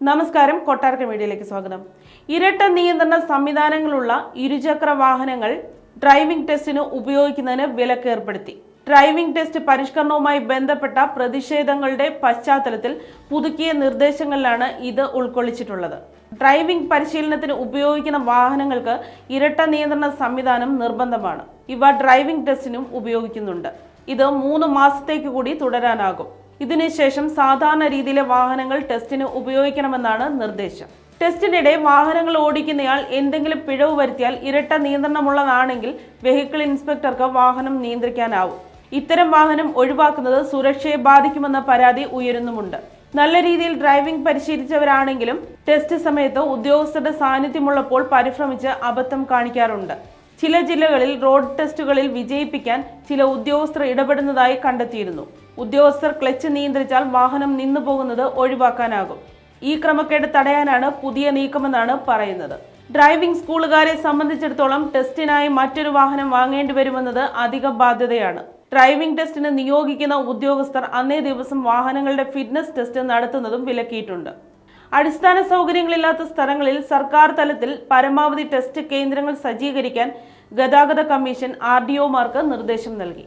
നമസ്കാരം, കൊട്ടാരക്കര മീഡിയയിലേക്ക് സ്വാഗതം. ഇരട്ട നിയന്ത്രണ സംവിധാനങ്ങളുള്ള ഇരുചക്ര വാഹനങ്ങൾ ഡ്രൈവിംഗ് ടെസ്റ്റിന് ഉപയോഗിക്കുന്നതിന് വിലക്ക് ഏർപ്പെടുത്തി. ഡ്രൈവിംഗ് ടെസ്റ്റ് പരിഷ്കരണവുമായി ബന്ധപ്പെട്ട പ്രതിഷേധങ്ങളുടെ പശ്ചാത്തലത്തിൽ പുതുക്കിയ നിർദ്ദേശങ്ങളിലാണ് ഇത് ഉൾക്കൊള്ളിച്ചിട്ടുള്ളത്. ഡ്രൈവിംഗ് പരിശീലനത്തിന് ഉപയോഗിക്കുന്ന വാഹനങ്ങൾക്ക് ഇരട്ട നിയന്ത്രണ സംവിധാനം നിർബന്ധമാണ്. ഇവ ഡ്രൈവിംഗ് ടെസ്റ്റിനും ഉപയോഗിക്കുന്നുണ്ട്. ഇത് 3 മാസത്തേക്ക് കൂടി തുടരാനാകും. ഇതിനുശേഷം സാധാരണ രീതിയിലെ വാഹനങ്ങൾ ടെസ്റ്റിന് ഉപയോഗിക്കണമെന്നാണ് നിർദ്ദേശം. ടെസ്റ്റിനിടെ വാഹനങ്ങൾ ഓടിക്കുന്നയാൾ എന്തെങ്കിലും പിഴവ് വരുത്തിയാൽ ഇരട്ട നിയന്ത്രണമുള്ളതാണെങ്കിൽ വെഹിക്കിൾ ഇൻസ്പെക്ടർക്ക് വാഹനം നിയന്ത്രിക്കാനാവും. ഇത്തരം വാഹനം ഒഴിവാക്കുന്നത് സുരക്ഷയെ ബാധിക്കുമെന്ന പരാതി ഉയരുന്നുമുണ്ട്. നല്ല രീതിയിൽ ഡ്രൈവിംഗ് പരിശീലിച്ചവരാണെങ്കിലും ടെസ്റ്റ് സമയത്ത് ഉദ്യോഗസ്ഥരുടെ സാന്നിധ്യമുള്ളപ്പോൾ പരിഭ്രമിച്ച് അബദ്ധം കാണിക്കാറുണ്ട്. ചില ജില്ലകളിൽ റോഡ് ടെസ്റ്റുകളിൽ വിജയിപ്പിക്കാൻ ചില ഉദ്യോഗസ്ഥർ ഇടപെടുന്നതായി കണ്ടെത്തിയിരുന്നു. ഉദ്യോഗസ്ഥർ ക്ലച്ച് നിയന്ത്രിച്ചാൽ വാഹനം നിന്നു പോകുന്നത് ഒഴിവാക്കാനാകും. ഈ ക്രമക്കേട് തടയാനാണ് പുതിയ നീക്കമെന്നാണ് പറയുന്നത്. ഡ്രൈവിംഗ് സ്കൂളുകാരെ സംബന്ധിച്ചിടത്തോളം ടെസ്റ്റിനായി മറ്റൊരു വാഹനം വാങ്ങേണ്ടി വരുമെന്നത് അധിക ബാധ്യതയാണ്. ഡ്രൈവിംഗ് ടെസ്റ്റിന് നിയോഗിക്കുന്ന ഉദ്യോഗസ്ഥർ അന്നേ ദിവസം വാഹനങ്ങളുടെ ഫിറ്റ്നസ് ടെസ്റ്റ് നടത്തുന്നതും വിലക്കിയിട്ടുണ്ട്. അടിസ്ഥാന സൗകര്യങ്ങളില്ലാത്ത സ്ഥലങ്ങളിൽ സർക്കാർ തലത്തിൽ പരമാവധി ടെസ്റ്റ് കേന്ദ്രങ്ങൾ സജ്ജീകരിക്കാൻ ഗതാഗത കമ്മീഷൻ RDOമാർക്ക് നിർദ്ദേശം നൽകി.